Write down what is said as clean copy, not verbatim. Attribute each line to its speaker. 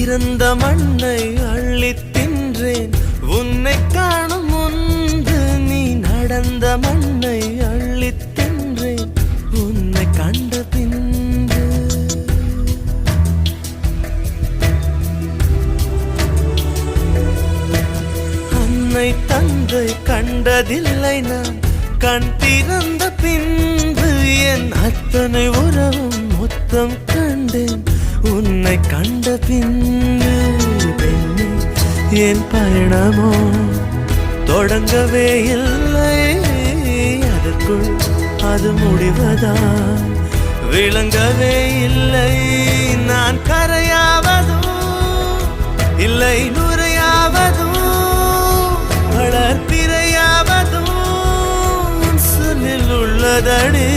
Speaker 1: பிறந்த மண்ணை அள்ளித் தின்றேன் உன்னை காணும் முன்பு. நீ நடந்த மண்ணை அள்ளித் தின்றேன் உன்னை கண்ட பின்பு. அன்னை தந்தை கண்டதில்லை நான் கண் திறந்த பின்பு. என் அத்தனை உறவும் மொத்தம் கண்டேன் உன்னை கண்ட பின்பு. என் பயணமோ தொடங்கவே இல்லை, அதற்குள் அது முடிவதா விளங்கவே இல்லை. நான் கரையாவதும் இல்லை நுரையாவதும் வளர்ப்பிறையாவதும் சொல்லில் உள்ளதடி.